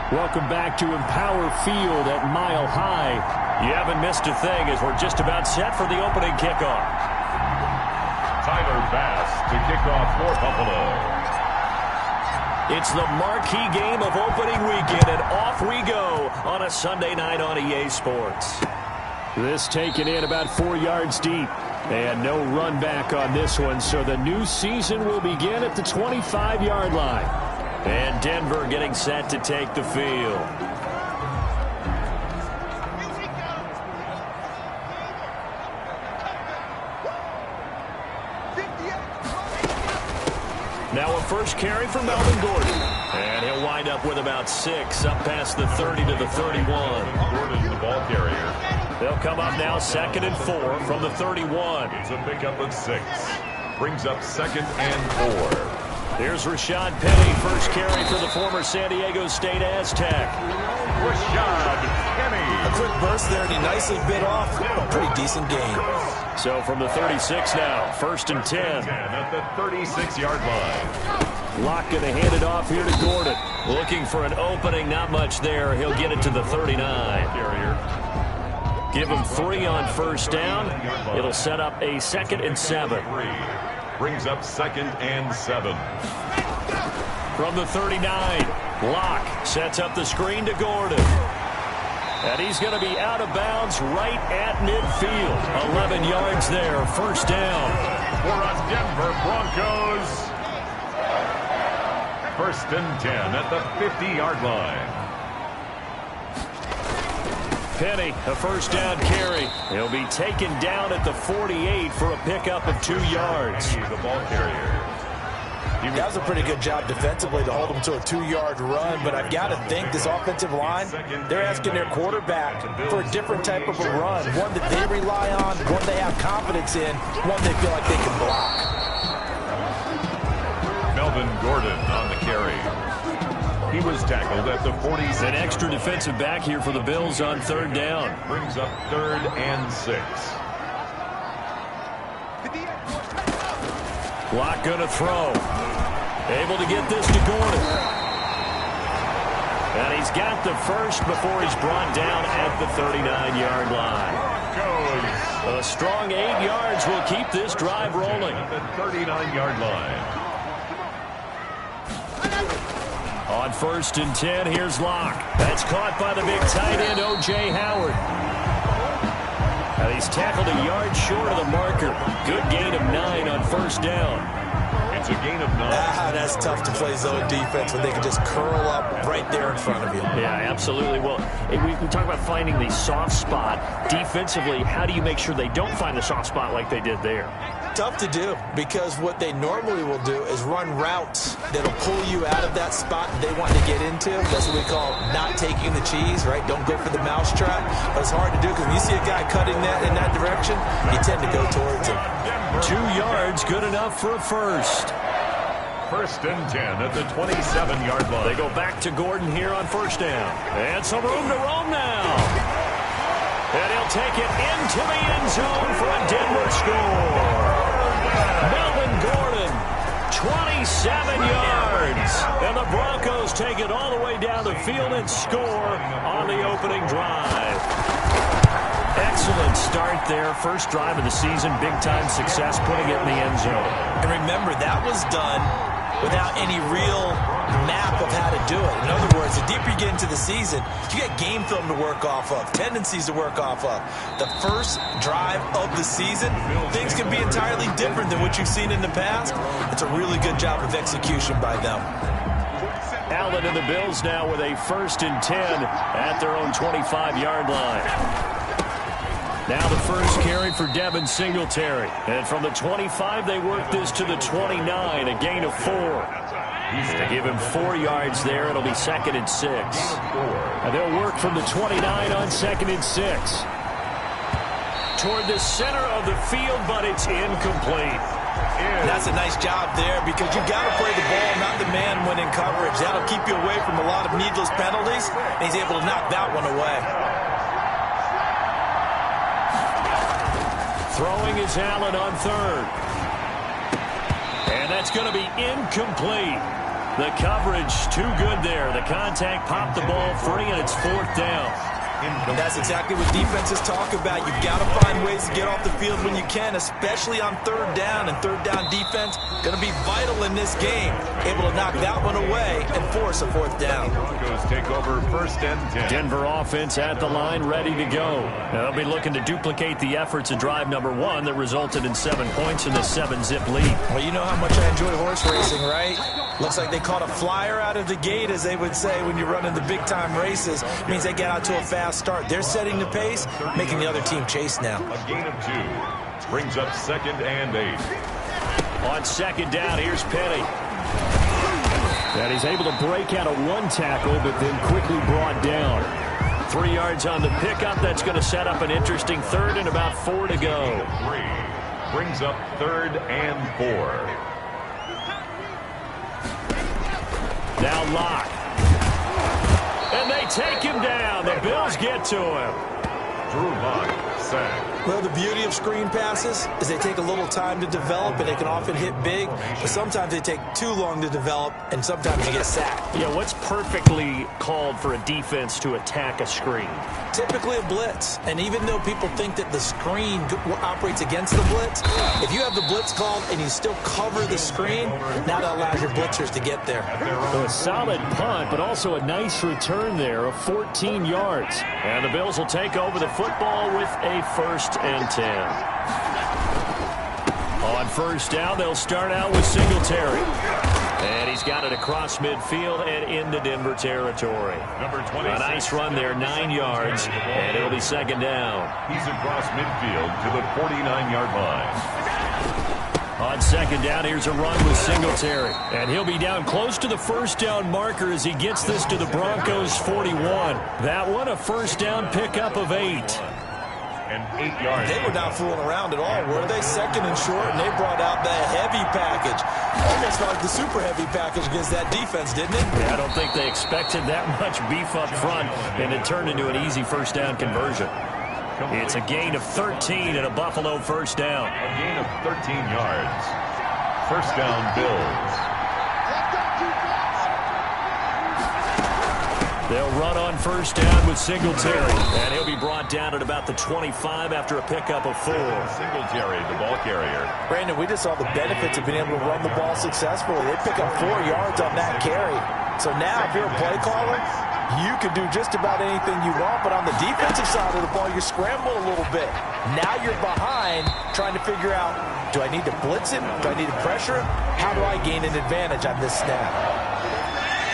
Welcome back to Empower Field at Mile High. You haven't missed a thing as we're just about set for the opening kickoff. Tyler Bass to kick off for Buffalo. It's the marquee game of opening weekend, and off we go on a Sunday night on EA Sports. This taken in about 4 yards deep. And no run back on this one, so the new season will begin at the 25-yard line. And Denver getting set to take the field. Now a first carry for Melvin Gordon. And he'll wind up with about 6 up past the 30 to the 31. Gordon, the ball carrier. They'll come up now 2nd and 4 from the 31. It's a pickup of 6. Brings up 2nd and 4. Here's Rashad Penny, first carry for the former San Diego State Aztec. Rashad Penny. A quick burst there, and he nicely bit off. A pretty decent gain. So from the 36 now, 1st and 10. At the 36-yard line. Locke going to hand it off here to Gordon. Looking for an opening, not much there. He'll get it to the 39. Carrier. Give him 3 on first down. It'll set up a 2nd and 7. Brings up 2nd and 7. From the 39, Locke sets up the screen to Gordon. And he's going to be out of bounds right at midfield. 11 yards there, first down. For us Denver Broncos. 1st and 10 at the 50-yard line. Penny, a first down carry. He'll be taken down at the 48 for a pickup of 2 yards. He's the ball carrier. That was a pretty good job defensively to hold him to a 2-yard run, but I've got to think this offensive line, they're asking their quarterback for a different type of a run, one that they rely on, one they have confidence in, one they feel like they can block. Melvin Gordon on the carry. He was tackled at the 46. An extra defensive back here for the Bills on 3rd down. Brings up 3rd and 6. Locke going to throw. Able to get this to Gordon. And he's got the first before he's brought down at the 39-yard line. A strong 8 yards will keep this drive rolling. At the 39-yard line. On 1st and 10, here's Locke. That's caught by the big tight end, O.J. Howard. And he's tackled a yard short of the marker. Good gain of 9 on first down. It's a gain of 9. That's tough to play zone defense when they can just curl up right there in front of you. Yeah, absolutely. Well, we talk about finding the soft spot. Defensively, how do you make sure they don't find the soft spot like they did there? Tough to do, because what they normally will do is run routes that'll pull you out of that spot they want to get into. That's what we call not taking the cheese, right? Don't go for the mousetrap. But it's hard to do because when you see a guy cutting that in that direction, you tend to go towards him. 2 yards, good enough for a first. 1st and 10 at the 27-yard line. They go back to Gordon here on first down. And some room to roam now. And he'll take it into the end zone for a Denver score. Melvin Gordon, 27 yards. And the Broncos take it all the way down the field and score on the opening drive. Excellent start there. First drive of the season. Big-time success putting it in the end zone. And remember, that was done without any real map of how to do it. In other words, the deeper you get into the season, you get game film to work off of, tendencies to work off of. The first drive of the season, things can be entirely different than what you've seen in the past. It's a really good job of execution by them. Allen and the Bills now with a 1st and 10 at their own 25-yard line. Now the first carry for Devin Singletary. And from the 25, they work this to the 29, a gain of 4. They give him 4 yards there. It'll be 2nd and 6. And they'll work from the 29 on 2nd and 6. Toward the center of the field, but it's incomplete. That's a nice job there because you've got to play the ball, not the man when in coverage. That'll keep you away from a lot of needless penalties, and he's able to knock that one away. Throwing is Allen on 3rd. And that's going to be incomplete. The coverage too good there. The contact popped the ball free, and it's 4th down. And that's exactly what defenses talk about. You've got to find ways to get off the field when you can, especially on 3rd down. And 3rd down defense going to be vital in this game. Able to knock that one away and force a 4th down. Broncos take over 1st and 10. Denver offense at the line, ready to go. They'll be looking to duplicate the efforts of drive number 1 that resulted in 7 points in the 7-zip lead. Well, you know how much I enjoy horse racing, right? Looks like they caught a flyer out of the gate, as they would say when you're running the big-time races. It means they get out to a fast start. They're setting the pace, making the other team chase now. A gain of 2. Brings up 2nd and 8. On 2nd down, here's Penny. And he's able to break out of 1 tackle, but then quickly brought down. 3 yards on the pickup. That's going to set up an interesting 3rd and about 4 to go. 3. Brings up 3rd and 4. Now Locke. And they take him down. The Bills get to him. Drew Locke, sack. Well, the beauty of screen passes is they take a little time to develop, and they can often hit big, but sometimes they take too long to develop, and sometimes you get sacked. Yeah, what's perfectly called for a defense to attack a screen? Typically a blitz, and even though people think that the screen operates against the blitz, if you have the blitz called and you still cover the screen, now that allows your blitzers to get there. So a solid punt, but also a nice return there of 14 yards. And the Bills will take over the football with a 1st and 10. On 1st down, they'll start out with Singletary. And he's got it across midfield and into Denver territory. Number 26. A nice run there, 9 yards, and it'll be 2nd down. He's across midfield to the 49-yard line. On 2nd down, here's a run with Singletary. And he'll be down close to the 1st down marker as he gets this to the Broncos' 41. That one, a 1st down pickup of 8. And 8 yards. They were not fooling around at all, were they? 2nd and short, and they brought out the heavy package. Almost like the super heavy package against that defense, didn't it? Yeah, I don't think they expected that much beef up front, and it turned into an easy 1st down conversion. It's a gain of 13 and a Buffalo 1st down. A gain of 13 yards. 1st down, Bills. They'll run on 1st down with Singletary, and he'll be brought down at about the 25 after a pickup of 4. Singletary, the ball carrier. Brandon, we just saw the benefits of being able to run the ball successfully. They pick up 4 yards on that carry. So now, if you're a play caller, you can do just about anything you want, but on the defensive side of the ball, you scramble a little bit. Now you're behind, trying to figure out, do I need to blitz him? Do I need to pressure him? How do I gain an advantage on this snap?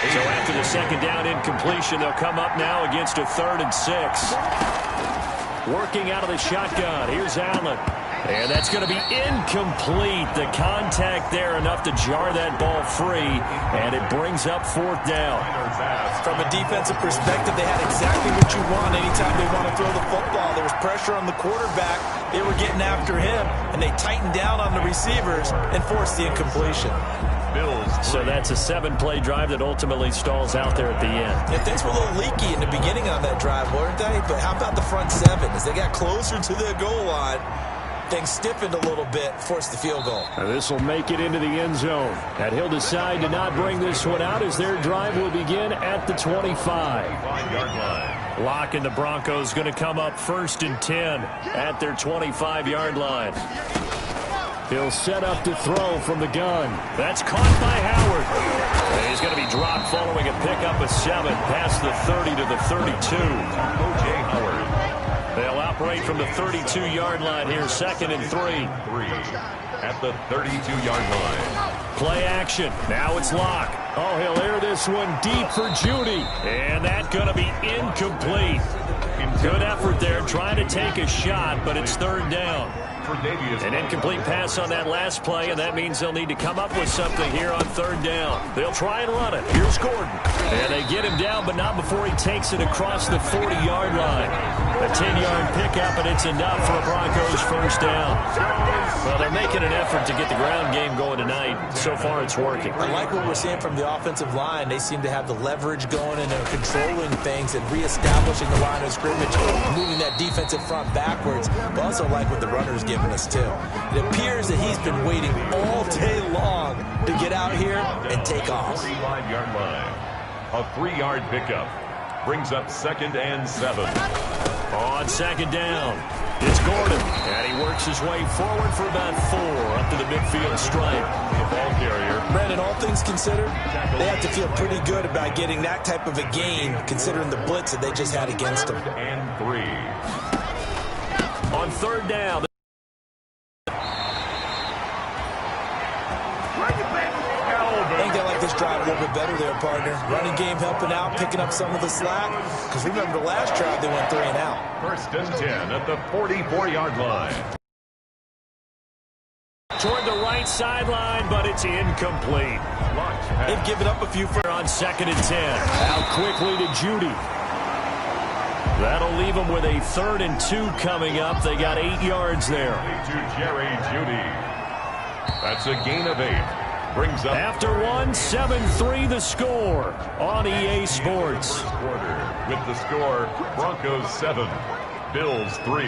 So after the 2nd down incompletion, they'll come up now against a 3rd and 6. Working out of the shotgun. Here's Allen. And that's going to be incomplete. The contact there enough to jar that ball free, and it brings up 4th down. From a defensive perspective, they had exactly what you want anytime they want to throw the football. There was pressure on the quarterback. They were getting after him, and they tightened down on the receivers and forced the incompletion. Bills. So that's a 7-play drive that ultimately stalls out there at the end. Yeah, things were a little leaky in the beginning on that drive, weren't they? But how about the front 7? As they got closer to the goal line, things stiffened a little bit, forced the field goal. And this will make it into the end zone. And he'll decide to not bring this one out as their drive will begin at the 25. 5-yard line. Locke and the Broncos going to come up 1st and 10 at their 25-yard line. He'll set up to throw from the gun. That's caught by Howard. And he's going to be dropped following a pickup of 7 past the 30 to the 32. O.J. Howard. They'll operate from the 32-yard line here, 2nd and 3. 3 at the 32-yard line. Play action. Now it's Locke. Oh, he'll air this one deep for Judy. And that's going to be incomplete. Good effort there, trying to take a shot, but it's 3rd down. An incomplete pass on that last play, and that means they'll need to come up with something here on 3rd down. They'll try and run it. Here's Gordon. And they get him down, but not before he takes it across the 40-yard line. A 10-yard pickup, and it's enough for a Broncos 1st down. Well, they're making an effort to get the ground game going tonight. So far, it's working. I like what we're seeing from the offensive line. They seem to have the leverage going, and they're controlling things and reestablishing the line of scrimmage, moving that defensive front backwards. But also like what the runner's giving us, too. It appears that he's been waiting all day long to get out here and take off. 35-yard line. A 3-yard pickup. Brings up 2nd and 7. On 2nd down, it's Gordon. And he works his way forward for about 4 up to the midfield stripe. The ball carrier. Brandon, all things considered, they have to feel pretty good about getting that type of a gain considering the blitz that they just had against them. And 3. On 3rd down. I think they like this drive a little bit better there, partner. Running game helping out, picking up some of the slack. Because remember, the last drive they went 3 and out. 1st and 10 at the 44-yard line. Toward the right sideline, but it's incomplete. They've given up a few for on 2nd and 10. Out quickly to Judy. That'll leave them with a 3rd and 2 coming up. They got 8 yards there. To Jerry Judy. That's a gain of 8. Brings up after 1, 7-3 the score on EA Sports. Quarter with the score, Broncos 7, Bills 3.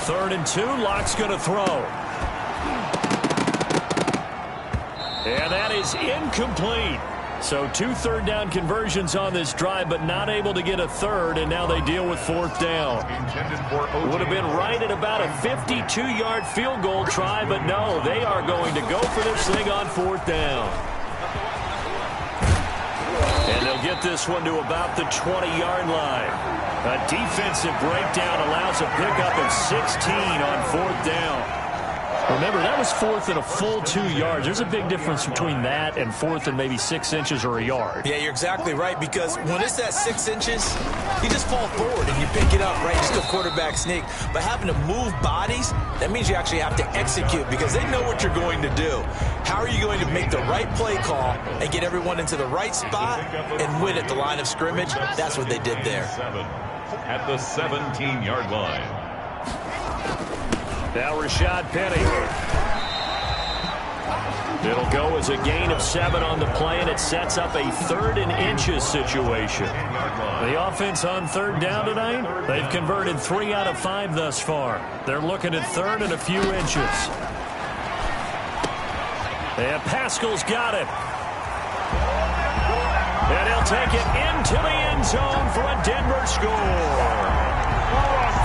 3rd and 2, Locke's going to throw. And that is incomplete. So 2 third down conversions on this drive, but not able to get a 3rd, and now they deal with 4th down. Would have been right at about a 52-yard field goal try, but no, they are going to go for this thing on 4th down. And they'll get this one to about the 20-yard line. A defensive breakdown allows a pickup of 16 on 4th down. Remember, that was 4th and a full 2 yards. There's a big difference between that and 4th and maybe 6 inches or a yard. Yeah, you're exactly right, because when it's that 6 inches, you just fall forward and you pick it up, right? Just go quarterback sneak. But having to move bodies, that means you actually have to execute because they know what you're going to do. How are you going to make the right play call and get everyone into the right spot and win at the line of scrimmage? That's what they did there. At the 17-yard line. Now Rashad Penny. It'll go as a gain of 7 on the play, and it sets up a 3rd and inches situation. The offense on 3rd down tonight, they've converted 3 out of 5 thus far. They're looking at 3rd and a few inches. And Pascal's got it. And he'll take it into the end zone for a Denver score.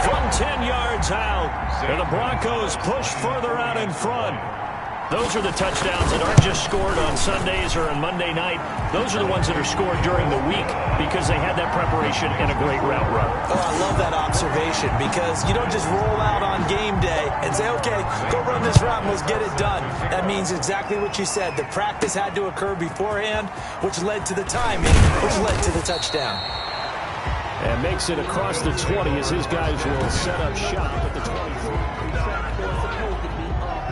From 10 yards out, and the Broncos push further out in front. Those are the touchdowns that aren't just scored on Sundays or on Monday night. Those are the ones that are scored during the week because they had that preparation and a great route run. Oh, I love that observation because you don't just roll out on game day and say, okay, go run this route and let's get it done. That means exactly what you said. The practice had to occur beforehand, which led to the timing, which led to the touchdown. And makes it across the 20 as his guys will set up shop at the 23.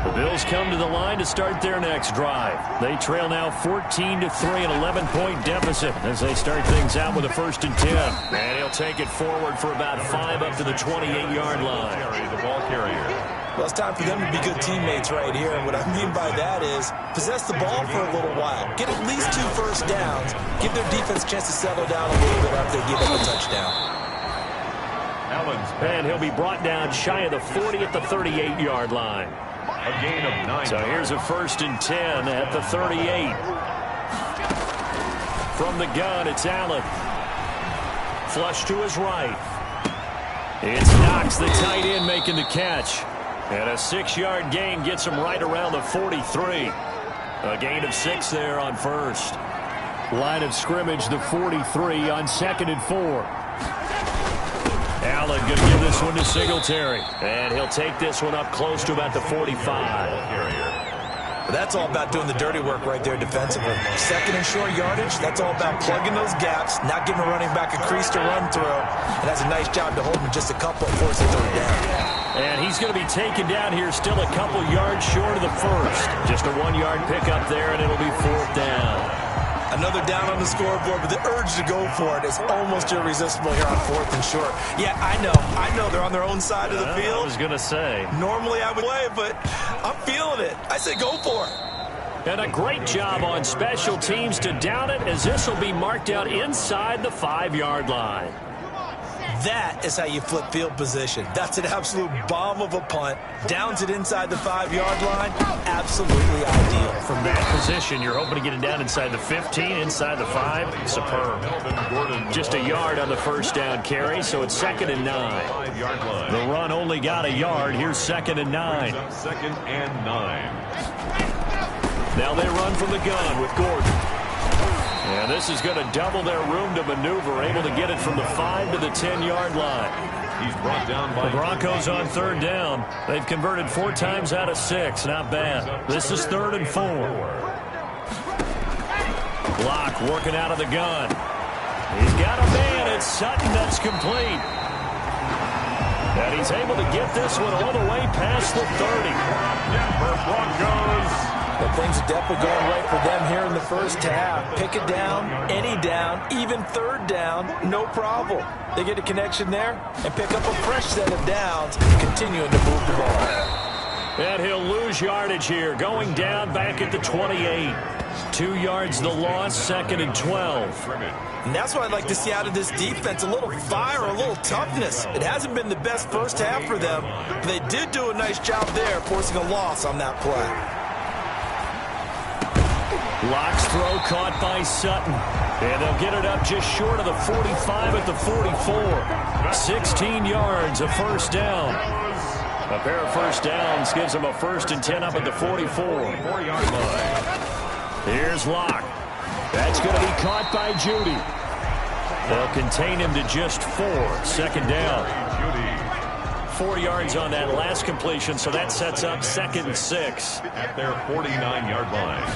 The Bills come to the line to start their next drive. They trail now 14-3, an 11-point deficit as they start things out with a 1st and 10. And he'll take it forward for about 5 up to the 28-yard line. The ball carrier. Well, it's time for them to be good teammates right here. And what I mean by that is possess the ball for a little while. Get at least 2 first downs. Give their defense a chance to settle down a little bit after they give up a touchdown. And he'll be brought down shy of the 40 at the 38-yard line. A gain of 9. So here's a 1st and 10 at the 38. From the gun, it's Allen. Flush to his right. It's Knox, the tight end, making the catch. And a 6-yard gain gets him right around the 43. A gain of 6 there on 1st. Line of scrimmage, the 43 on 2nd and 4. Allen going to give this one to Singletary. And he'll take this one up close to about the 45. That's all about doing the dirty work right there defensively. 2nd and short yardage, that's all about plugging those gaps, not giving a running back a crease to run through. And that's a nice job to hold him just a couple and force a 3rd down. And he's going to be taken down here still a couple yards short of the 1st. Just a 1-yard pickup there, and it'll be 4th down. Another down on the scoreboard, but the urge to go for it is almost irresistible here on 4th and short. Yeah, I know they're on their own side of the field. I was going to say. Normally I would play, but I'm feeling it. I say go for it. And a great job on special teams to down it as this will be marked out inside the 5-yard line. That is how you flip field position. That's an absolute bomb of a punt. Downs it inside the 5-yard line. Absolutely ideal. From that position, you're hoping to get it down inside the 15, inside the 5. Superb. Just a yard on the first down carry, so it's 2nd and 9. The run only got a yard. Here's 2nd and 9. 2nd and 9. Now they run from the gun with Gordon. And this is going to double their room to maneuver, able to get it from the 5 to the 10-yard line. He's brought down by the Broncos on 3rd down. They've converted 4 times out of 6. Not bad. This is 3rd and 4. Block working out of the gun. He's got a man. It's Sutton. That's complete. And he's able to get this one all the way past the 30. Denver Broncos. But things are definitely going right for them here in the first half. Pick it down, any down, even 3rd down, no problem. They get a connection there and pick up a fresh set of downs, continuing to move the ball. And he'll lose yardage here, going down back at the 28. 2 yards the loss, 2nd and 12. And that's what I'd like to see out of this defense, a little fire, a little toughness. It hasn't been the best first half for them, but they did do a nice job there, forcing a loss on that play. Locke's throw caught by Sutton. And they'll get it up just short of the 45 at the 44. 16 yards, a first down. A pair of first downs gives them a 1st and 10 up at the 44-yard line. Here's Locke. That's going to be caught by Judy. They'll contain him to just 4. 2nd down. 4 yards on that last completion, so that sets up 2nd and 6. At their 49-yard line.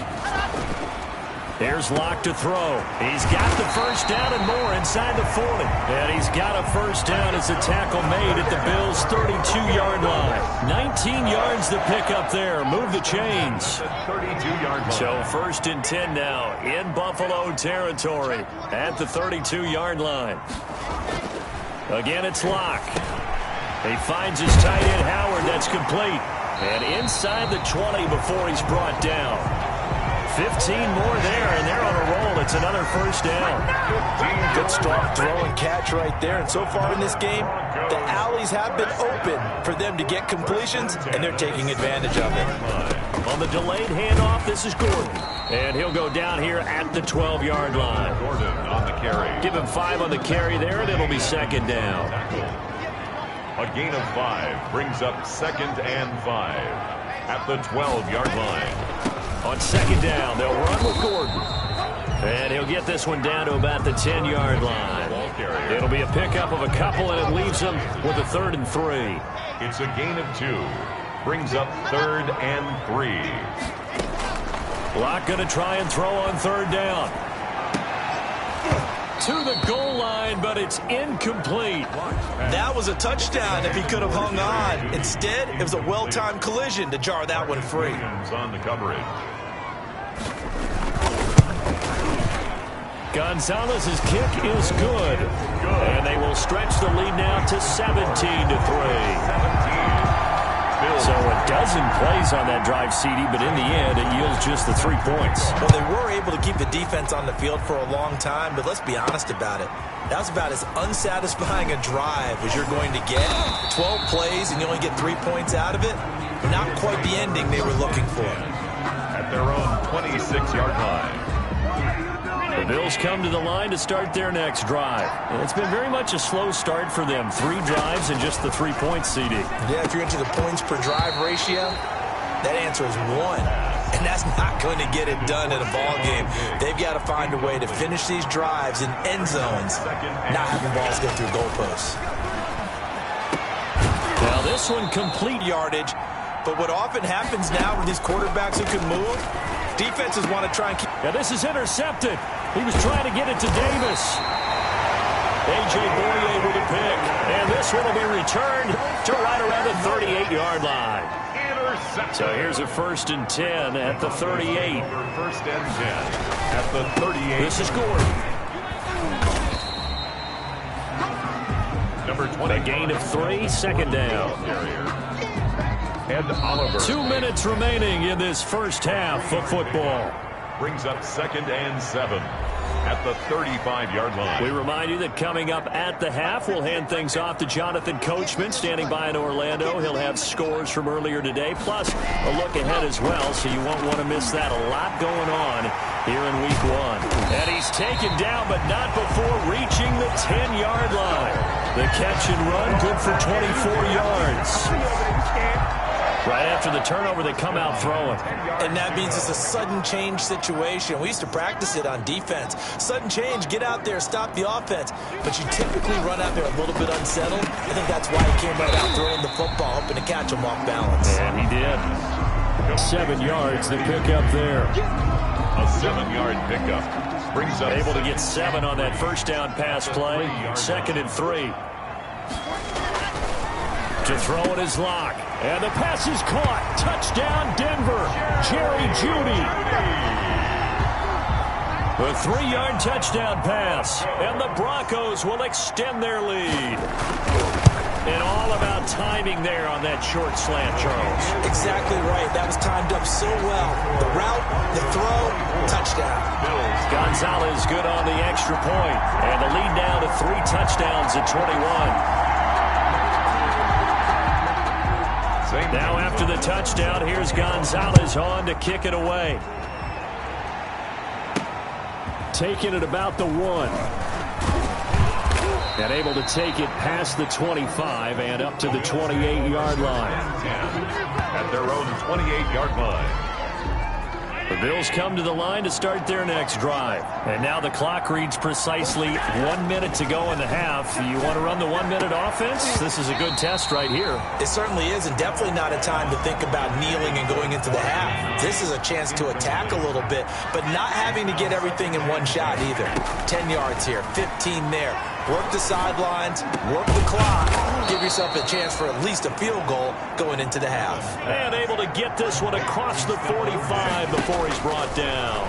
Here's Locke to throw. He's got the first down and more inside the 40. And he's got a first down as the tackle made at the Bills' 32-yard line. 19 yards to pick up there. Move the chains. 32-yard line. So 1st and 10 now in Buffalo territory at the 32-yard line. Again, it's Locke. He finds his tight end, Howard. That's complete. And inside the 20 before he's brought down. 15 more there, and they're on a roll. It's another first down. Good strong throw and catch right there. And so far in this game, the alleys have been open for them to get completions, and they're taking advantage of it. On the delayed handoff, this is Gordon. And he'll go down here at the 12-yard line. Gordon on the carry. Give him 5 on the carry there, and it'll be 2nd down. A gain of 5 brings up 2nd and 5 at the 12-yard line. On 2nd down, they'll run with Gordon. And he'll get this one down to about the 10-yard line. It'll be a pickup of a couple, and it leaves them with a 3rd and 3. It's a gain of 2. Brings up 3rd and 3. Locke going to try and throw on 3rd down. To the goal line, but it's incomplete. That was a touchdown if he could have hung on. Instead, it was a well-timed collision to jar that one free. On the coverage. Gonzalez's kick is good. And they will stretch the lead now to 17-3. So a dozen plays on that drive, CD, but in the end, it yields just the 3 points. Well, they were able to keep the defense on the field for a long time, but let's be honest about it. That was about as unsatisfying a drive as you're going to get. 12 plays and you only get 3 points out of it. Not quite the ending they were looking for. At their own 26-yard line. The Bills come to the line to start their next drive. And it's been very much a slow start for them. 3 drives and just the 3 points, CD. Yeah, if you're into the points per drive ratio, that answer is 1. And that's not going to get it done in a ball game. They've got to find a way to finish these drives in end zones, not having balls go through goalposts. Now this one complete yardage. But what often happens now with these quarterbacks who can move, defenses want to try and keep... Now this is intercepted. He was trying to get it to Davis. A.J. Boye with a pick. And this one will be returned to right around the 38-yard line. So here's a 1st and 10 at the 38. 1st and 10 at the 38. This is Gordon. Number 20. A gain of 3, 2nd down. And Oliver. 2 minutes remaining in this first half of football. Brings up 2nd and 7. at the 35-yard line. We remind you that coming up at the half, we'll hand things off to Jonathan Coachman, standing by in Orlando. He'll have scores from earlier today, plus a look ahead as well, so you won't want to miss that. A lot going on here in Week 1. And he's taken down, but not before reaching the 10-yard line. The catch and run, good for 24 yards. Right after the turnover, they come out throwing. And that means it's a sudden change situation. We used to practice it on defense. Sudden change, get out there, stop the offense. But you typically run out there a little bit unsettled. I think that's why he came right out throwing the football, hoping to catch him off balance. And he did. 7 yards, the pickup there. A 7-yard pickup brings up able to get 7 on that first down pass play. 2nd and 3. To throw it is Locke. And the pass is caught. Touchdown, Denver. Jerry Jeudy. The 3-yard touchdown pass. And the Broncos will extend their lead. And all about timing there on that short slant, Charles. Exactly right. That was timed up so well. The route, the throw, touchdown. Gonzalez good on the extra point. And the lead now to 3 touchdowns at 21. Now after the touchdown, here's Gonzalez on to kick it away. Taking it about the 1. And able to take it past the 25 and up to the 28-yard line. At their own 28-yard line. The Bills come to the line to start their next drive. And now the clock reads precisely 1 minute to go in the half. You want to run the 1-minute offense? This is a good test right here. It certainly is, and definitely not a time to think about kneeling and going into the half. This is a chance to attack a little bit, but not having to get everything in one shot either. 10 yards here, 15 there. Work the sidelines, work the clock, give yourself a chance for at least a field goal going into the half. And able to get this one across the 45 before he's brought down.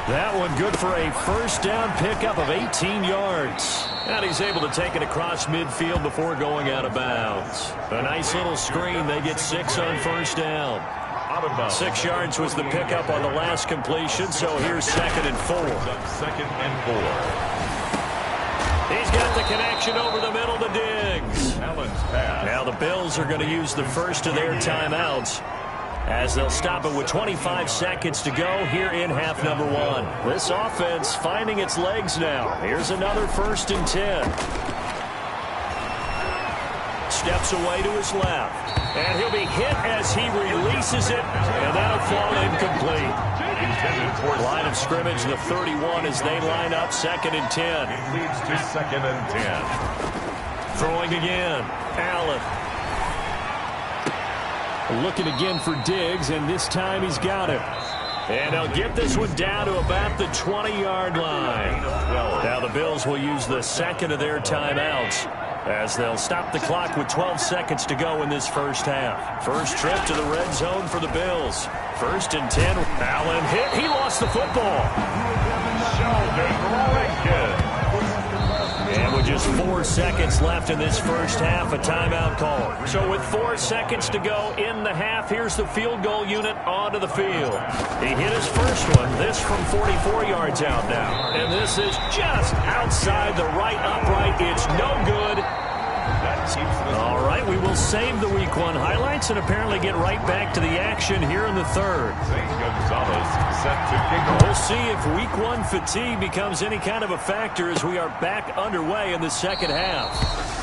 That one good for a first down pickup of 18 yards. And he's able to take it across midfield before going out of bounds. A nice little screen. They get 6 on first down. 6 yards was the pickup on the last completion, so here's 2nd and 4. 2nd and 4. He's got the connection over the middle to Diggs. Now the Bills are going to use the first of their timeouts as they'll stop it with 25 seconds to go here in half number 1. This offense finding its legs now. Here's another 1st and 10. Steps away to his left. And he'll be hit as he releases it, and that'll fall incomplete. Line of scrimmage, the 31 as they line up 2nd and 10. It leads to 2nd and 10. Throwing again. Allen. Looking again for Diggs, and this time he's got it. And they'll get this one down to about the 20-yard line. Now the Bills will use the 2nd of their timeouts as they'll stop the clock with 12 seconds to go in this first half. First trip to the red zone for the Bills. 1st and 10. Allen hit. He lost the football. And with just 4 seconds left in this first half, a timeout call. So with 4 seconds to go in the half, here's the field goal unit onto the field. He hit his first one. This from 44 yards out now. And this is just outside the right upright. It's no good. All right, we will save the Week 1 highlights and apparently get right back to the action here in the 3rd. We'll see if Week 1 fatigue becomes any kind of a factor as we are back underway in the second half.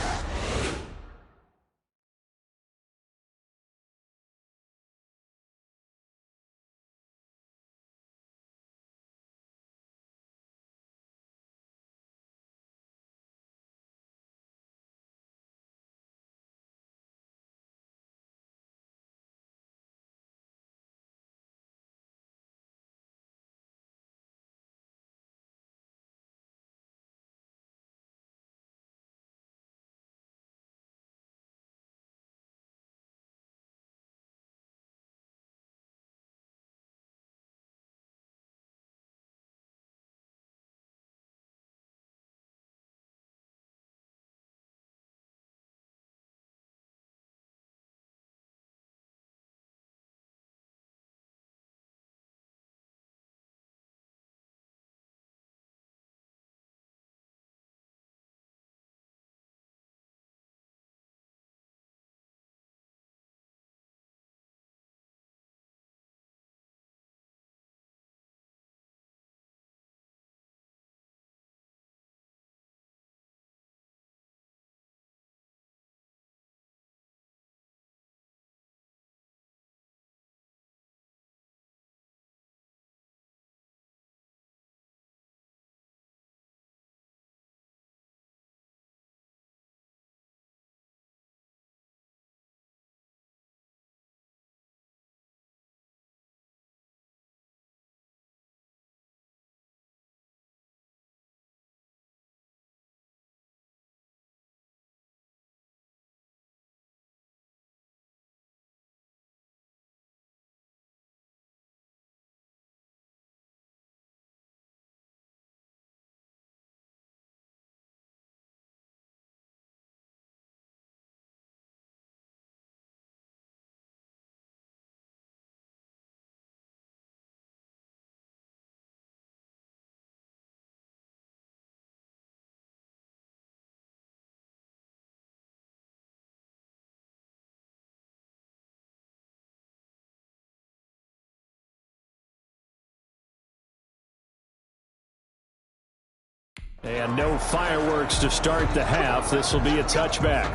And no fireworks to start the half. This will be a touchback.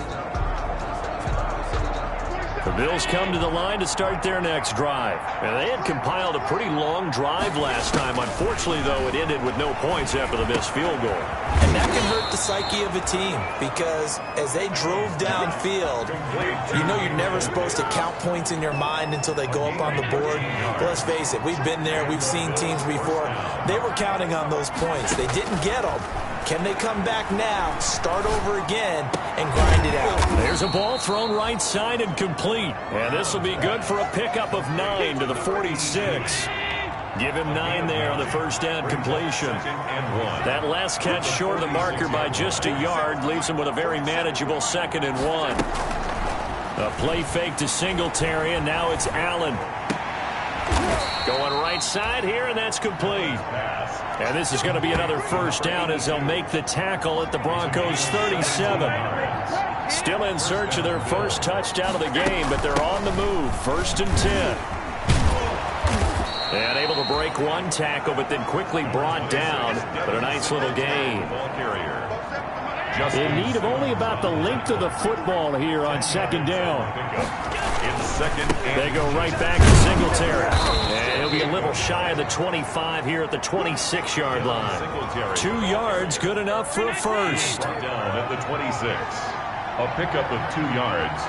The Bills come to the line to start their next drive. And they had compiled a pretty long drive last time. Unfortunately, though, it ended with no points after the missed field goal. And that can hurt the psyche of a team because as they drove downfield, you know you're never supposed to count points in your mind until they go up on the board. But let's face it, we've been there. We've seen teams before. They were counting on those points. They didn't get them. Can they come back now, start over again, and grind it out? There's a ball thrown right side and complete. And this will be good for a pickup of 9 to the 46. Give him 9 there on the first down completion. That last catch short of the marker by just a yard leaves him with a very manageable 2nd and 1. A play fake to Singletary, and now it's Allen. Going right side here, and that's complete. And this is going to be another first down as they'll make the tackle at the Broncos' 37. Still in search of their first touchdown of the game, but they're on the move. 1st and 10. And able to break one tackle, but then quickly brought down. But a nice little gain. In need of only about the length of the football here on 2nd down. They go right back to Singletary. And he'll be a little shy of the 25 here at the 26-yard line. 2 yards, good enough for a first. Down at the 26. A pickup of 2 yards.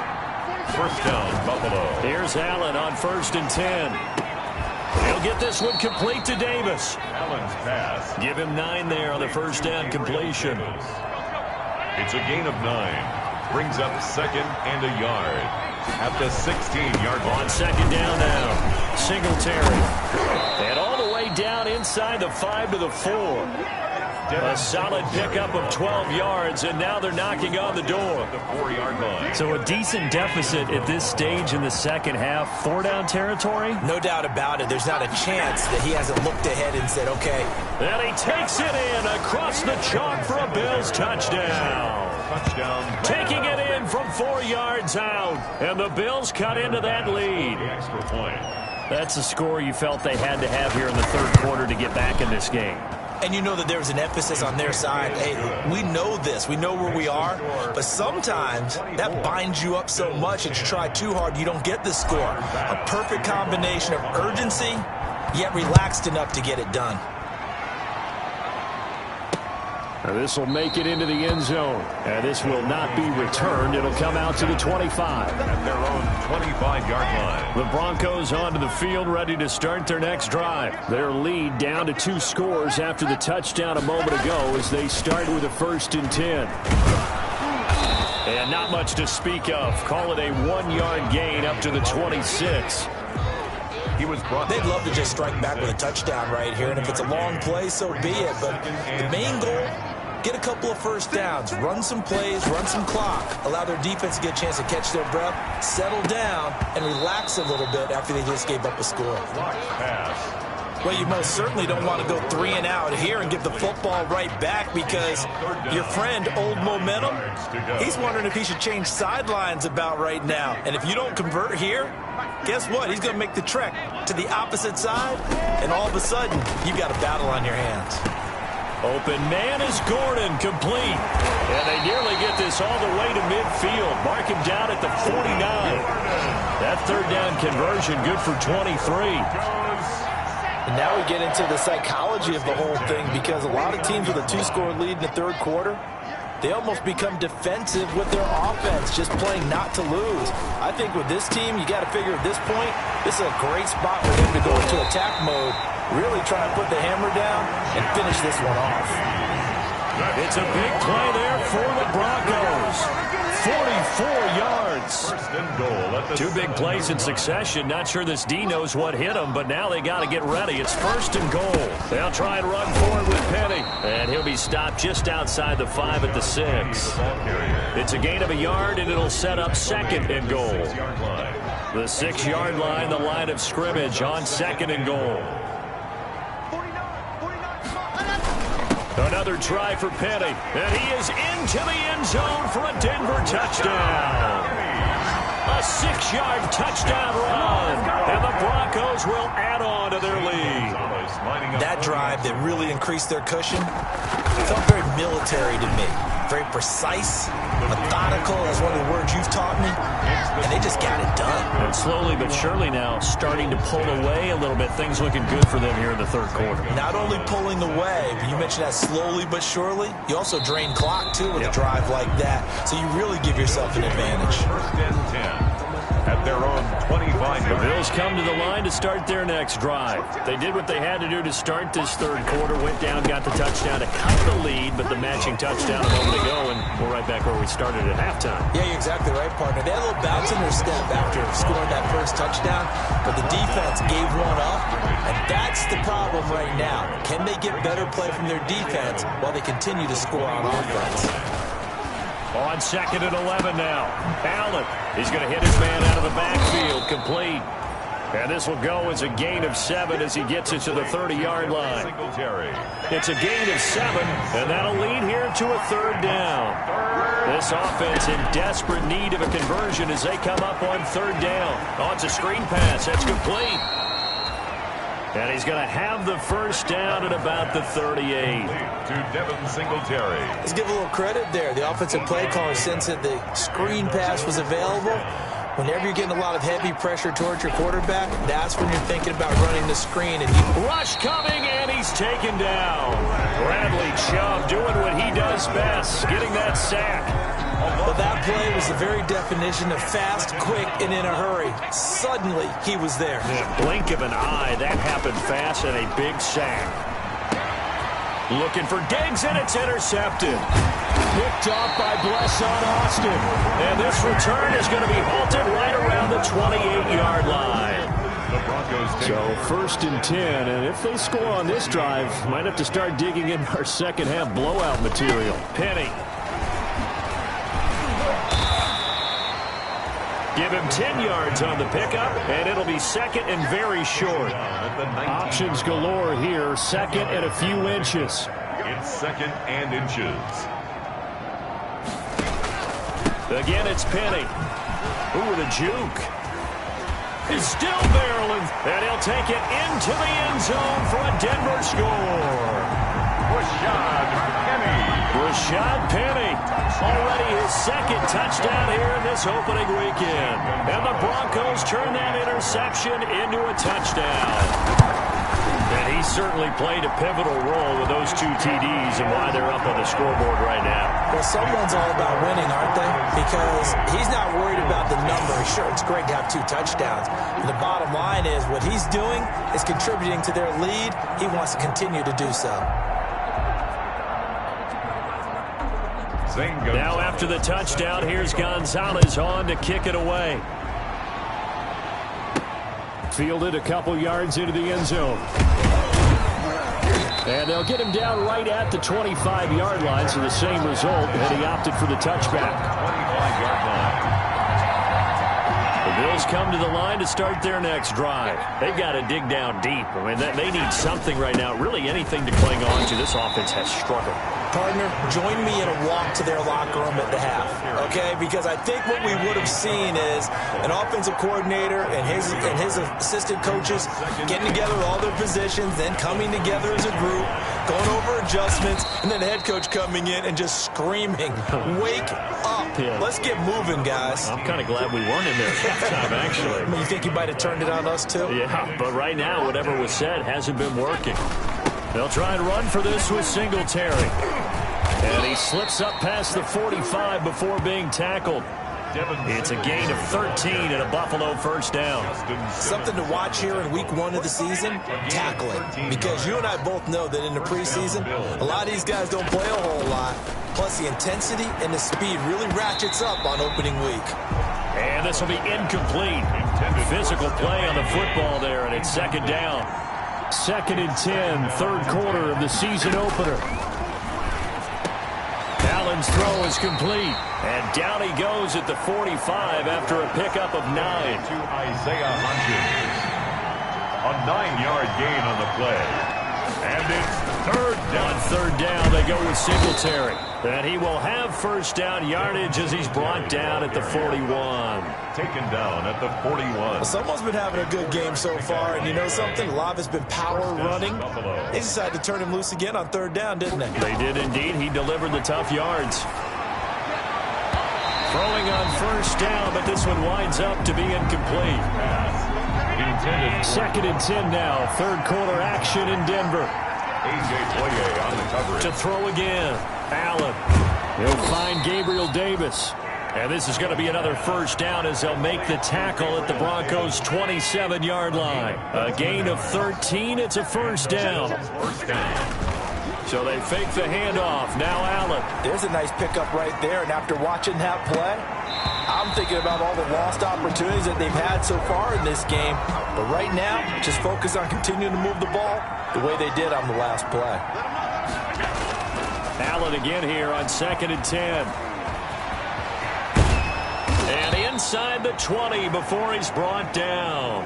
First down, Buffalo. Here's Allen on 1st and 10. He'll get this one complete to Davis. Allen's pass. Give him 9 there on the first down completion. It's a gain of 9. Brings up 2nd and a yard. At the 16-yard line. On 2nd down now. Singletary. And all the way down inside the 5 to the 4. A solid pickup of 12 yards, and now they're knocking on the door. The 4-yard line. So a decent deficit at this stage in the second half. 4-down territory? No doubt about it. There's not a chance that he hasn't looked ahead and said, okay. And he takes it in across the chalk for a Bills touchdown. Touchdown. Taking it in from 4 yards out. And the Bills cut into that lead. The extra point. That's a score you felt they had to have here in the third quarter to get back in this game. And you know that there's an emphasis on their side. Hey, we know this. We know where we are. But sometimes that binds you up so much that you try too hard, you don't get the score. A perfect combination of urgency, yet relaxed enough to get it done. Now this will make it into the end zone. And this will not be returned. It'll come out to the 25. At their own 25-yard line. The Broncos onto the field ready to start their next drive. Their lead down to 2 scores after the touchdown a moment ago as they start with a 1st and 10. And not much to speak of. Call it a 1-yard gain up to the 26. They'd love to just strike back with a touchdown right here, and if it's a long play, so be it. But the main goal, get a couple of first downs, run some plays, run some clock, allow their defense to get a chance to catch their breath, settle down, and relax a little bit after they just gave up a score. Pass. Well, you most certainly don't want to go 3 and out here and give the football right back because your friend, Old Momentum, he's wondering if he should change sidelines about right now. And if you don't convert here, guess what? He's going to make the trek to the opposite side, and all of a sudden, you've got a battle on your hands. Open man is Gordon, complete. And they nearly get this all the way to midfield. Mark him down at the 49. That 3rd down conversion good for 23. And now we get into the psychology of the whole thing because a lot of teams with a 2-score lead in the third quarter, they almost become defensive with their offense, just playing not to lose. I think with this team, you got to figure at this point, this is a great spot for them to go into attack mode, really try to put the hammer down and finish this one off. It's a big play there for the Broncos. 44 yards. 2 big plays in succession. Not sure this D knows what hit him, but now they got to get ready. It's 1st and goal. They'll try and run forward with Penny. And he'll be stopped just outside the 5 at the 6. It's a gain of a yard, and it'll set up 2nd and goal. The 6-yard line, the line of scrimmage on 2nd and goal. Another try for Penny, and he is into the end zone for a Denver touchdown. A 6-yard touchdown run, and the Broncos will add on to their lead. That drive that really increased their cushion, Felt very military to me. Very precise, methodical, that's one of the words you've taught me, and they just got it done. And slowly but surely now starting to pull away a little bit. Things looking good for them here in the third quarter. Not only pulling away, but you mentioned that slowly but surely. You also drain clock, too, with a drive like that, so you really give yourself an advantage. First and 10. At their own 25. The Bills come to the line to start their next drive. They did what they had to do to start this third quarter. Went down, got the touchdown to cut the lead, but the matching touchdown a moment ago, and we're right back where we started at halftime. Yeah, you're exactly right, partner. They had a little bounce in their step after scoring that first touchdown, but the defense gave one up, and that's the problem right now. Can they get better play from their defense while they continue to score on offense? On second and 11 now. Allen, he's going to hit his man out of the backfield, complete. And this will go as a gain of 7 as he gets it to the 30-yard line. It's a gain of 7, and that'll lead here to a third down. This offense in desperate need of a conversion as they come up on third down. Oh, it's a screen pass. That's complete. And he's going to have the first down at about the 38. To Devin Singletary. Let's give a little credit there. The offensive play caller sensed that the screen pass was available. Whenever you're getting a lot of heavy pressure towards your quarterback, that's when you're thinking about running the screen. And rush coming, and he's taken down. Bradley Chubb doing what he does best, getting that sack. Well, that play was the very definition of fast, quick, and in a hurry. Suddenly, he was there. Yeah, blink of an eye, that happened fast, and a big sack. Looking for Diggs, and it's intercepted. Picked off by Blesson Austin. And this return is going to be halted right around the 28-yard line. So first and 10, and if they score on this drive, might have to start digging in our second half blowout material. Penny. Give him 10 yards on the pickup, and it'll be second and very short. Options galore here, second and a few inches. It's second and inches. Again, it's Penny. Ooh, the juke. He's still barreling, and he'll take it into the end zone for a Denver score. Rashad Penny, already his second touchdown here in this opening weekend. And the Broncos turn that interception into a touchdown. And he certainly played a pivotal role with those two TDs and why they're up on the scoreboard right now. Well, someone's all about winning, aren't they? Because he's not worried about the number. Sure, it's great to have 2 touchdowns. But the bottom line is what he's doing is contributing to their lead. He wants to continue to do so. Now after the touchdown, here's Gonzalez on to kick it away. Fielded a couple yards into the end zone. And they'll get him down right at the 25-yard line, so the same result, and he opted for the touchback. 25-yard line. The Bills come to the line to start their next drive. They've got to dig down deep. I mean, they need something right now, really anything to cling on to. This offense has struggled. Partner, join me in a walk to their locker room at the half, okay? Because I think what we would have seen is an offensive coordinator and his assistant coaches getting together all their positions, then coming together as a group, going over adjustments, and then the head coach coming in and just screaming, "Wake up. Yeah. Let's get moving, guys." I'm kind of glad we weren't in there at halftime, actually. I mean, you think you might have turned it on us, too? Yeah, but right now, whatever was said hasn't been working. They'll try and run for this with Singletary. And he slips up past the 45 before being tackled. It's a gain of 13 and a Buffalo first down. Something to watch here in week 1 of the season, tackling. Because you and I both know that in the preseason, a lot of these guys don't play a whole lot. Plus, the intensity and the speed really ratchets up on opening week. And this will be incomplete. Physical play on the football there, and it's second down. Second and 10, third quarter of the season opener. Allen's throw is complete. And down he goes at the 45 after a pickup of 9. To Isaiah Hodgins. A 9-yard gain on the play. And it's third down. On third down, they go with Singletary. And he will have first down yardage as he's brought down at the 41. Taken down at the 41. Well, someone's been having a good game so far, and you know something? A lot has been power running. They decided to turn him loose again on third down, didn't they? They did indeed. He delivered the tough yards. Throwing on first down, but this one winds up to be incomplete. Second and 10 now. Third quarter action in Denver. A.J. Boye on the coverage. To throw again. Allen. He'll find Gabriel Davis. And this is going to be another first down as they'll make the tackle at the Broncos' 27-yard line. A gain of 13. It's a first down. First down. So they fake the handoff. Now Allen. There's a nice pickup right there. And after watching that play, I'm thinking about all the lost opportunities that they've had so far in this game. But right now, just focus on continuing to move the ball the way they did on the last play. Allen again here on second and 10. And inside the 20 before he's brought down.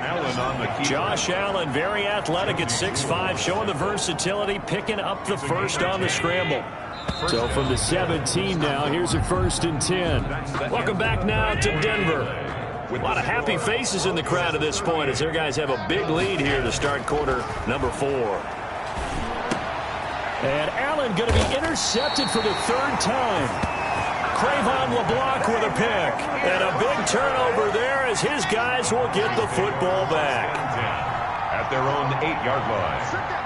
Allen on the key. Josh Allen, very athletic at 6'5", showing the versatility, picking up the first on the scramble. So from the 17 now, here's a first and 10. Welcome back now to Denver. A lot of happy faces in the crowd at this point as their guys have a big lead here to start quarter number 4. And Allen going to be intercepted for the third time. Crayvon LeBlanc with a pick. And a big turnover there as his guys will get the football back. At their own 8-yard line.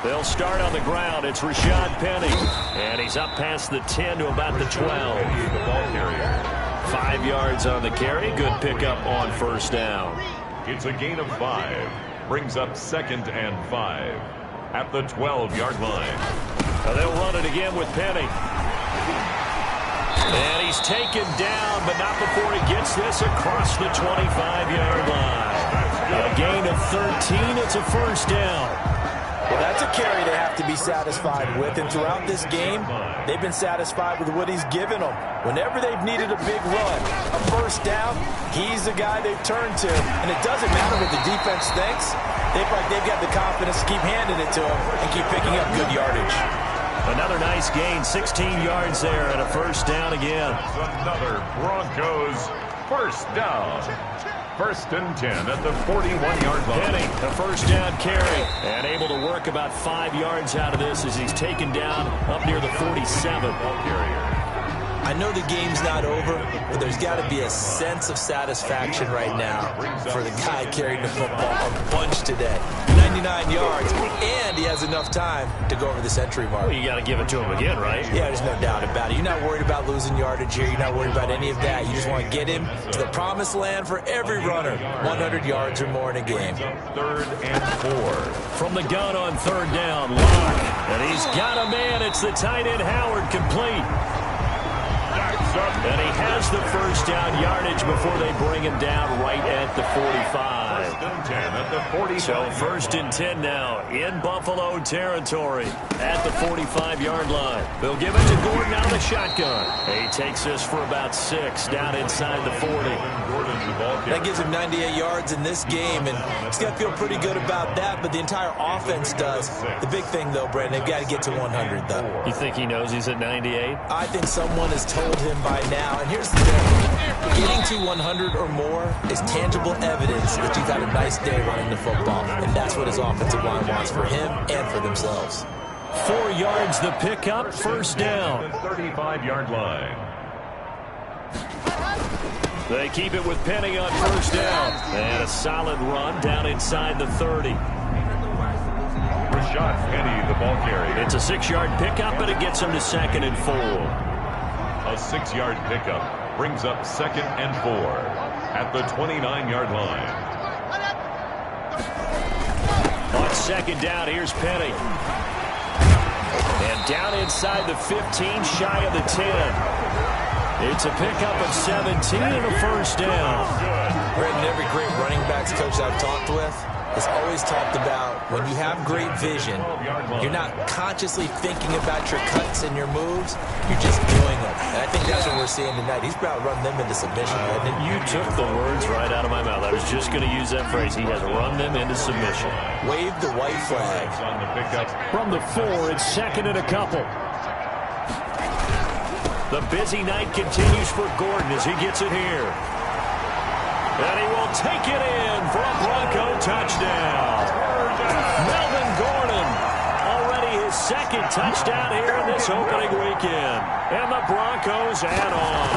They'll start on the ground. It's Rashad Penny. And he's up past the 10 to about the 12. The ball carrier. 5 yards on the carry. Good pickup on first down. It's a gain of 5. Brings up second and 5. At the 12-yard line. Now they'll run it again with Penny. And he's taken down, but not before he gets this across the 25-yard line. A gain of 13. It's a first down. Well, that's a carry they have to be satisfied with. And throughout this game, they've been satisfied with what he's given them. Whenever they've needed a big run, a first down, he's the guy they've turned to. And it doesn't matter what the defense thinks. They've got the confidence to keep handing it to him and keep picking up good yardage. Another nice gain, 16 yards there and a first down again. Another Broncos first down. First and 10 at the 41-yard line. Penny, the first down carry, and able to work about 5 yards out of this as he's taken down up near the 47. Ball carrier. I know the game's not over, but there's got to be a sense of satisfaction right now for the guy carrying the football a bunch today. 99 yards, and he has enough time to go over the century mark. Well, you got to give it to him again, right? Yeah, there's no doubt about it. You're not worried about losing yardage here. You're not worried about any of that. You just want to get him to the promised land for every runner. 100 yards or more in a game. Third and 4. From the gun on third down, Locke. And he's got a man. It's the tight end, Howard, complete. And he has the first down yardage before they bring him down right at the 45. First and 10 at the 45. So first and 10 now in Buffalo territory at the 45-yard line. They'll give it to Gordon out of the shotgun. He takes this for about 6 down inside the 40. That gives him 98 yards in this game, and he's got to feel pretty good about that, but the entire offense does. The big thing, though, Brandon, they've got to get to 100, though. You think he knows he's at 98? I think someone has told him by now, and here's the thing. Getting to 100 or more is tangible evidence that you've had a nice day running the football, and that's what his offensive line wants for him and for themselves. 4 yards the pickup, first down. 35-yard line. They keep it with Penny on first down. And a solid run down inside the 30. Rashad Penny, the ball carrier. It's a 6-yard pickup, but it gets him to second and 4. A 6-yard pickup brings up second and 4 at the 29-yard line. On second down, here's Penny. And down inside the 15, shy of the 10. It's a pickup of 17 and a first down. Brandon, every great running backs coach I've talked with has always talked about when you have great vision, you're not consciously thinking about your cuts and your moves, you're just doing them. And I think that's what we're seeing tonight. He's about to run them into submission, hasn't he? You took the words right out of my mouth. I was just going to use that phrase. He has run them into submission. Wave the white flag. From the 4, it's second and a couple. The busy night continues for Gordon as he gets it here. And he will take it in for a Bronco touchdown. Melvin Gordon, already his second touchdown here in this opening weekend. And the Broncos add on.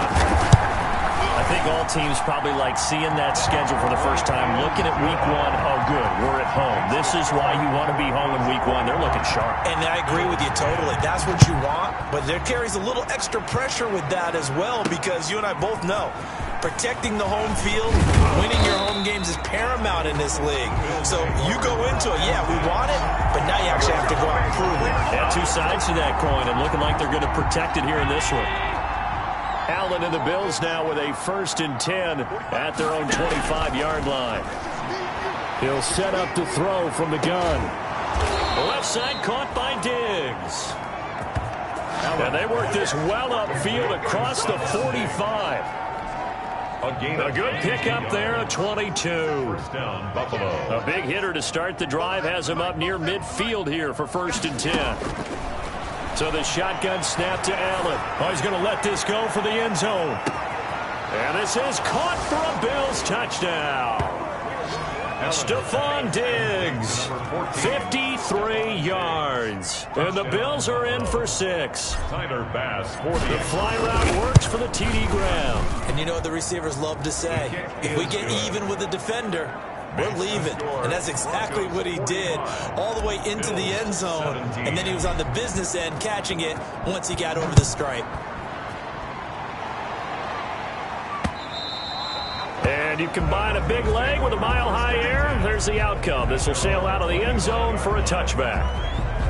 I think all teams probably like seeing that schedule for the first time, looking at week 1. Oh, good, we're at home. This is why you want to be home in week 1. They're looking sharp. And I agree with you totally. That's what you want, but there carries a little extra pressure with that as well, because you and I both know protecting the home field, winning your home games is paramount in this league. So you go into it, yeah, we want it, but now you actually have to go out and prove it. Yeah, two sides to that coin, and looking like they're going to protect it here in this one. Allen and the Bills now with a 1st and 10 at their own 25-yard line. He'll set up to throw from the gun. Left side caught by Diggs. And they work this well upfield across the 45. A good pickup there at 22. First down, Buffalo. A big hitter to start the drive has him up near midfield here for 1st and 10. So the shotgun snap to Allen. Oh, he's going to let this go for the end zone. And this is caught for a Bills touchdown. Stephon Diggs, 53 yards. And the Bills are in for 6. Tyler Bass, The fly route works for the TD ground. And you know what the receivers love to say? If we get even with the defender, we're leaving. And that's exactly what he did, all the way into the end zone. And then he was on the business end catching it once he got over the stripe. And you combine a big leg with a mile-high air, there's the outcome. This will sail out of the end zone for a touchback.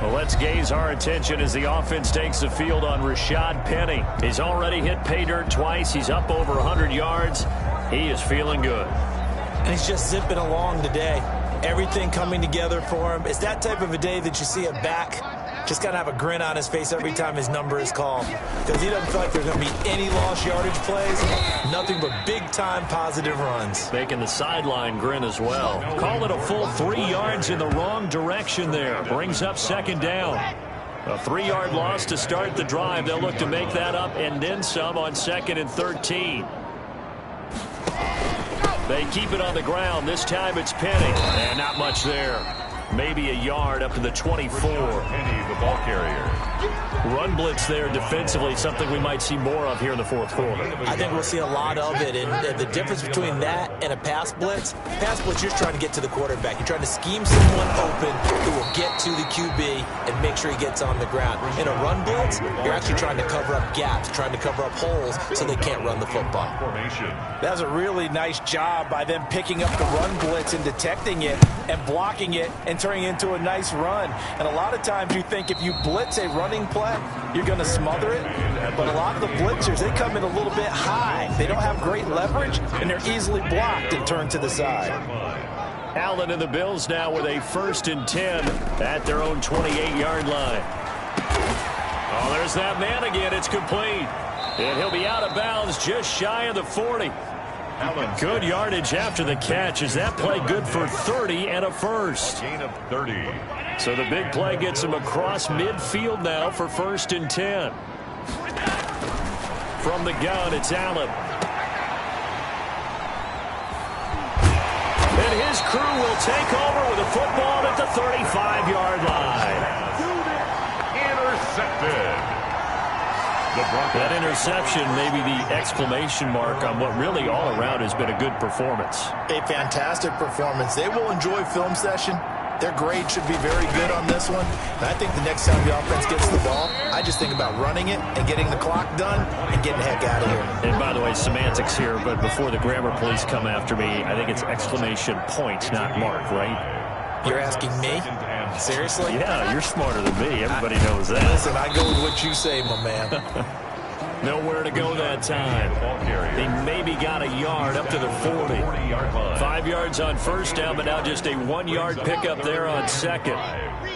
Well, let's gaze our attention as the offense takes the field on Rashad Penny. He's already hit pay dirt twice. He's up over 100 yards. He is feeling good. And he's just zipping along today. Everything coming together for him. It's that type of a day that you see a back just got to have a grin on his face every time his number is called, because he doesn't feel like there's going to be any lost yardage plays, nothing but big-time positive runs. Making the sideline grin as well. Call it a full 3 yards in the wrong direction there. Brings up 2nd down. A 3-yard loss to start the drive. They'll look to make that up and then some on 2nd and 13. They keep it on the ground. This time it's Penny. And not much there. Maybe a yard up to the 24. Penny, the ball carrier. Run blitz there defensively, something we might see more of here in the 4th quarter. I think we'll see a lot of it, and the difference between that and a pass blitz, you're just trying to get to the quarterback. You're trying to scheme someone open who will get to the QB and make sure he gets on the ground. In a run blitz, you're actually trying to cover up gaps, trying to cover up holes so they can't run the football. Formation. That was a really nice job by them picking up the run blitz and detecting it and blocking it and turning it into a nice run. And a lot of times you think if you blitz a running play, you're going to smother it. But a lot of the blitzers, they come in a little bit high. They don't have great leverage, and they're easily blocked and turned to the side. Allen and the Bills now with a 1st and 10 at their own 28-yard line. Oh, there's that man again. It's complete. And he'll be out of bounds just shy of the 40. Good yardage after the catch. Is that play good for 30 and a first? Gain of 30. So the big play gets him across midfield now for 1st and 10. From the gun, it's Allen. And his crew will take over with a football at the 35-yard line. Intercepted. That interception, maybe the exclamation mark on what really all around has been a good performance. A fantastic performance. They will enjoy film session. Their grade should be very good on this one. And I think the next time the offense gets the ball, I just think about running it and getting the clock done and getting the heck out of here. And by the way, semantics here, but before the grammar police come after me, I think it's exclamation point, not mark, right? You're asking me? Seriously? Yeah, you're smarter than me. Everybody knows that. Listen, I go with what you say, my man. Nowhere to go that time. He maybe got a yard up to the 40. 5 yards on first down, but now just a 1-yard pickup there on second.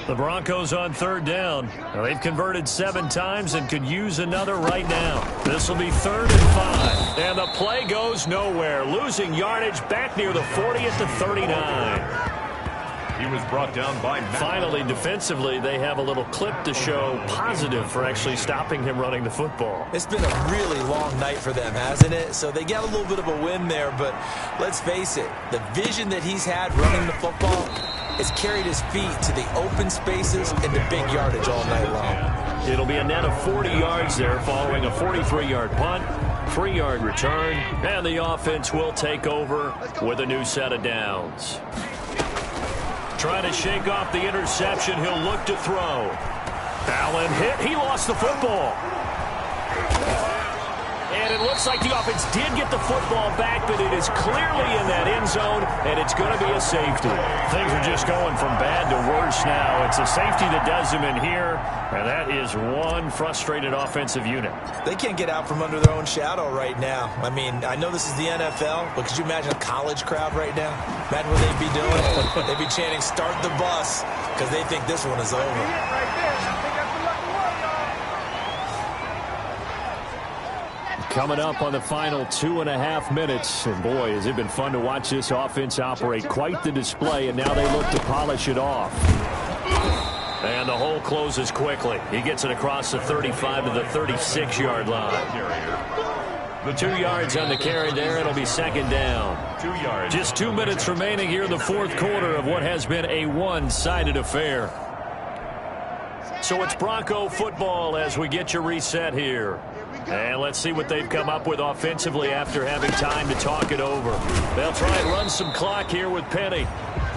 The Broncos on third down. Now they've converted 7 times and could use another right now. This will be 3rd and 5. And the play goes nowhere. Losing yardage back near the 40 at the 39. He was brought down by Madden. Finally, defensively, they have a little clip to show positive for actually stopping him running the football. It's been a really long night for them, hasn't it? So they got a little bit of a win there, but let's face it, the vision that he's had running the football has carried his feet to the open spaces and the big yardage all night long. It'll be a net of 40 yards there following a 43-yard punt, 3-yard return, and the offense will take over with a new set of downs. Trying to shake off the interception. He'll look to throw. Allen hit. He lost the football. And it looks like the offense did get the football back, but it is clearly in that end zone, and it's going to be a safety. Things are just going from bad to worse now. It's a safety that does him in here, and that is one frustrated offensive unit. They can't get out from under their own shadow right now. I mean, I know this is the NFL, but could you imagine a college crowd right now? Imagine what they'd be doing. They'd be chanting, "Start the bus," because they think this one is over. Coming up on the final 2.5 minutes. And boy, has it been fun to watch this offense operate. Quite the display, and now they look to polish it off. And the hole closes quickly. He gets it across the 35 to the 36-yard line. The 2 yards on the carry there. It'll be 2nd down. 2 yards. Just 2 minutes remaining here in the 4th quarter of what has been a one-sided affair. So it's Bronco football as we get your reset here. And let's see what they've come up with offensively after having time to talk it over. They'll try and run some clock here with Penny.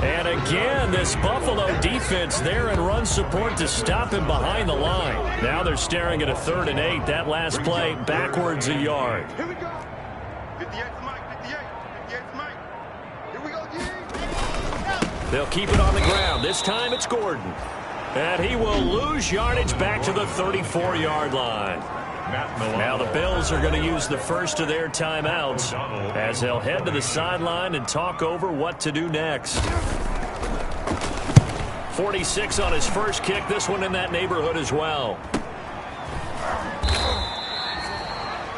And again, this Buffalo defense there in run support to stop him behind the line. Now they're staring at a 3rd and 8. That last play backwards a yard. Here we go. 58's Mike, 58's Mike. Here we go, G. They'll keep it on the ground. This time it's Gordon. And he will lose yardage back to the 34-yard line. Now the Bills are going to use the first of their timeouts as they'll head to the sideline and talk over what to do next. 46 on his first kick. This one in that neighborhood as well.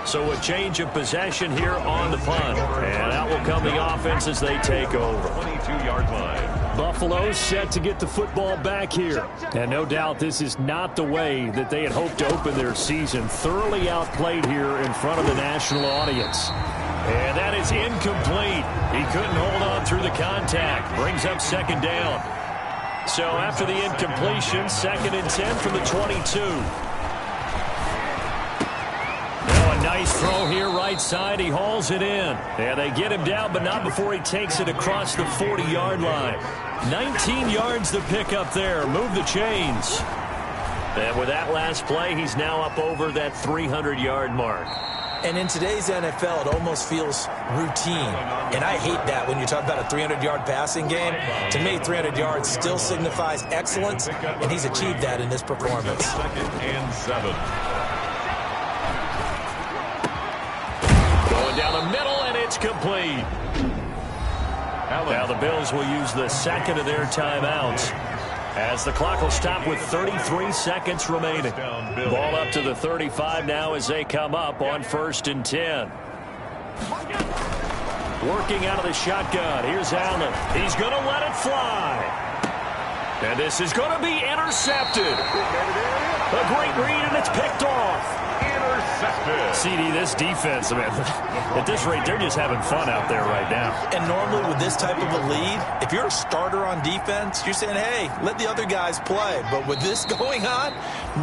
So a change of possession here on the punt. And out will come the offense as they take over. 22-yard line. Buffalo set to get the football back here. And no doubt this is not the way that they had hoped to open their season. Thoroughly outplayed here in front of the national audience. And that is incomplete. He couldn't hold on through the contact. Brings up 2nd down. So after the incompletion, 2nd and 10 from the 22. Nice throw here right side. He hauls it in. And they get him down, but not before he takes it across the 40-yard line. 19 yards to pick up there. Move the chains. And with that last play, he's now up over that 300-yard mark. And in today's NFL, it almost feels routine. And I hate that when you talk about a 300-yard passing game. To me, 300 yards still signifies excellence, and he's achieved that in this performance. 2nd and 7. Down the middle, and it's complete. Now the Bills will use the 2nd of their timeouts as the clock will stop with 33 seconds remaining. Ball up to the 35 now as they come up on 1st and 10. Working out of the shotgun. Here's Allen. He's going to let it fly. And this is going to be intercepted. A great read, and it's picked off. Intercepted. CD, this defense, man, at this rate, they're just having fun out there right now. And normally with this type of a lead, if you're a starter on defense, you're saying, hey, let the other guys play. But with this going on,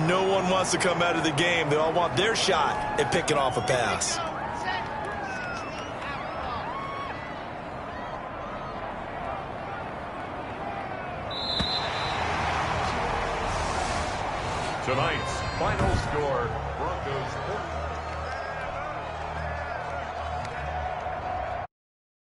no one wants to come out of the game. They all want their shot at picking off a pass. Tonight's final score, Broncos 40.